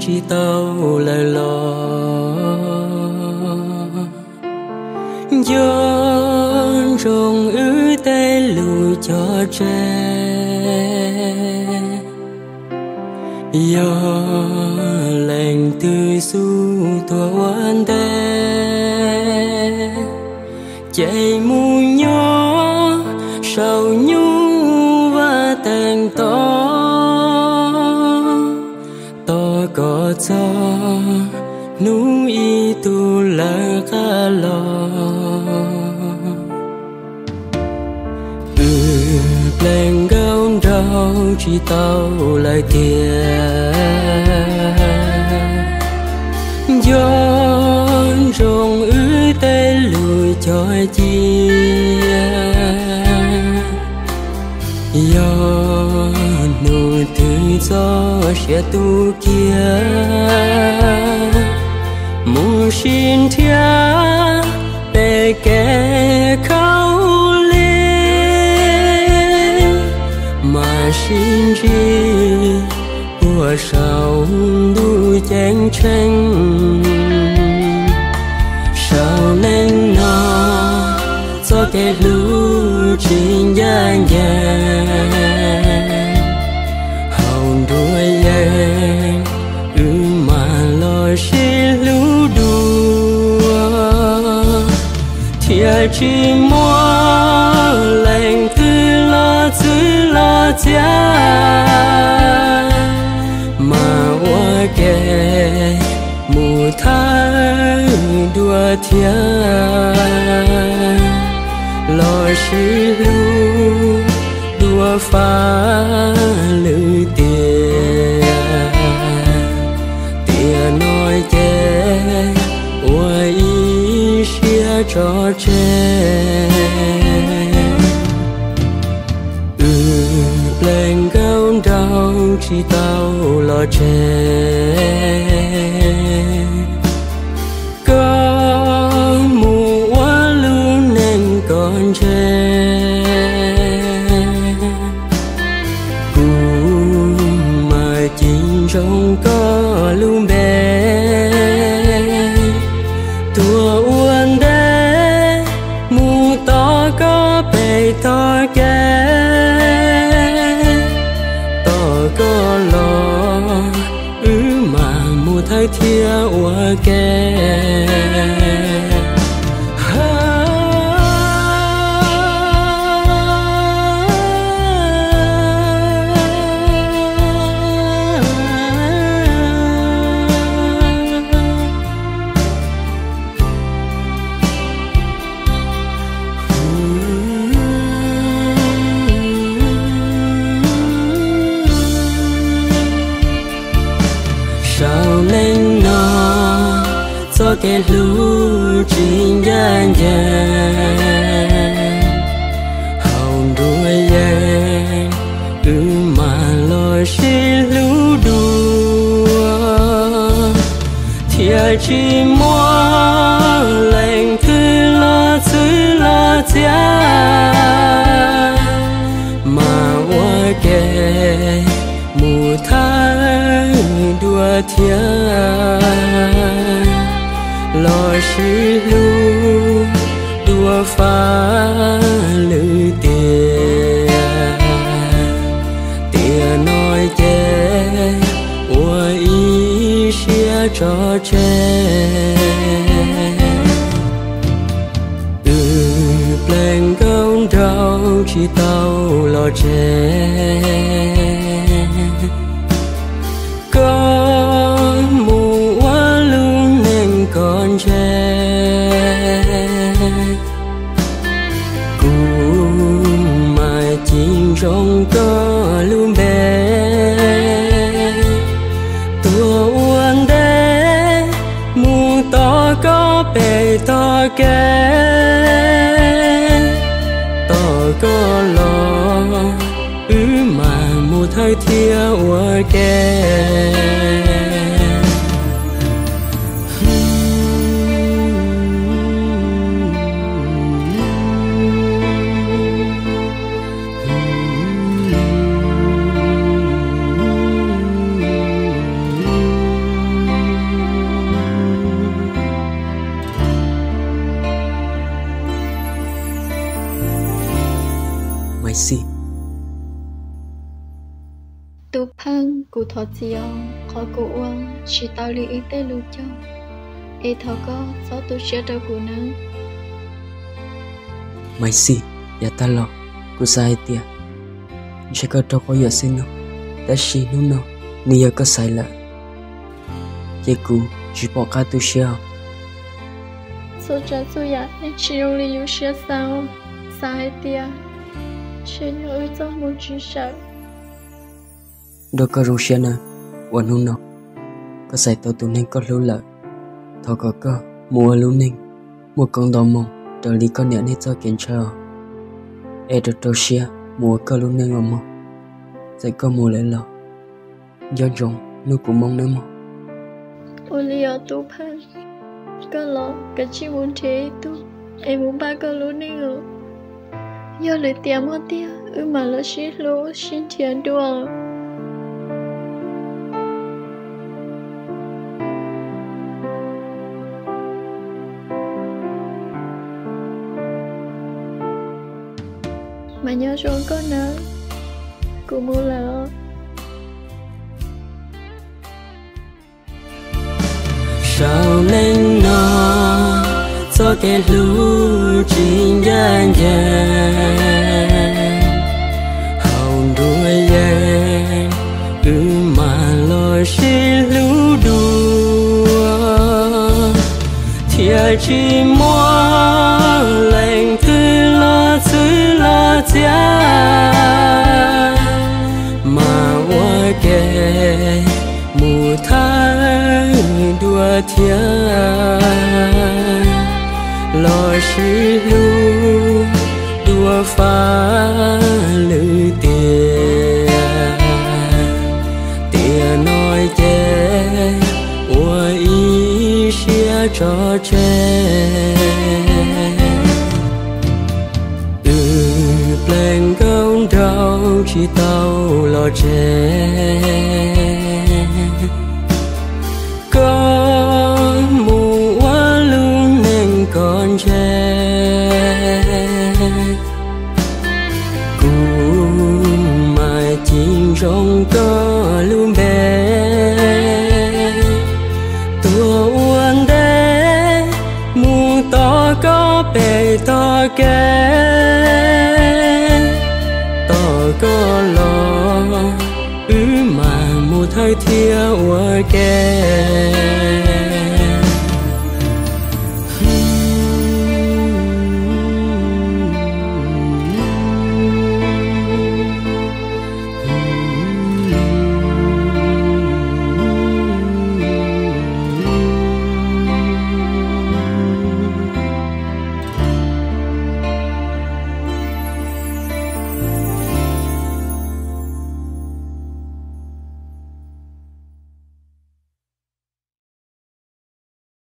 chỉ tao lời lo gió rồng ứ tay lùi cho trẻ gió lạnh tươi su thua oan đê chạy mù nhỏ sầu nhu và tàn to có cho núi tu là khá lo lên gấu rau chỉ tao lại tiền gió rồng ứ tay lùi cho chia gió nụ tự do sẽ tu kia mù xin thia để kẻ khâu lên mà xin chi của sao đu chén tranh sao nên nó cho cái lũ trình gian hồng đuôi em mà lo xin lũ đùa thiệt chỉ mua lành tư lo giữ lo cha mà qua kề mù thái đùa thiệt lo xin lũ đùa phá lư tiền tiền nói chê ôi xia cho chê lên gấu đau chỉ tao lo chê có mù quá luôn nên còn chê trong có luôn bé tua uốn đế mù to có bể to kê to có lo mà mù thấy thia ua kê sao nên nó cho cái lũ trình gian hồng đuôi em mà lo xin lũ đùa thiệt chỉ mua lành tư lo giữ lo cha mà qua kề mù thái đùa thiệt lo xin lũ đùa phá lư tiền tiền nói chê ôi xia cho chê lên gấu rau chỉ tao lo chê có mù quá luôn nên còn chê cùng mà chim trong có luôn bé tua uốn đế mù to có bể to kê to có lo mà mù thấy thia ua kê xì tu phăng cụ thọ chiều khó cụ uang chỉ tao li ý tê lưu cho e thọ có gió tu chia đâu cụ nắng mai xì ya ta lo cụ sai tia chỉ có đâu có giờ xin nó đã xì nó nó ni ya có sai là chỉ cụ chỉ bỏ cả tu chia số trả số ya nên chiều li yêu chia sao sai tia chỉ nhớ cho một chuyện sợ đâu có Russia nè, quần hôn nó, có sai tao tụi nên có lưu lợi, thọ có mua lưu nên, mua con đò mông, trở đi con nhện hết cho kiến chờ, được Russia mua có lưu nên mà, sẽ có mua lại lọ, do dùng nó cũng mong nữa mà. Olio tu pan, có lọ cái chi muốn thế tu, em muốn ba có lưu nên rồi, do lời tiệm hoa tia, mà là xí lúa xin tiền đùa. Mà nhớ xuống con nỡ cụ mua lỡ sao nên nó cho cái lũ chính gian hầu đuôi em mà lo xí lũ đùa thiệt chỉ mua lành tư lo cha mà qua kề mù thái đua thiên lo xí lu đua phá lư tiền tiền nói chê ua ý xia cho chê lên công đau chỉ tao lo chê con mù quá luôn nên con chê cú mai chim trong có luôn bé tua uốn đế mù to có bể to kê có lo mà một hơi thiêu kê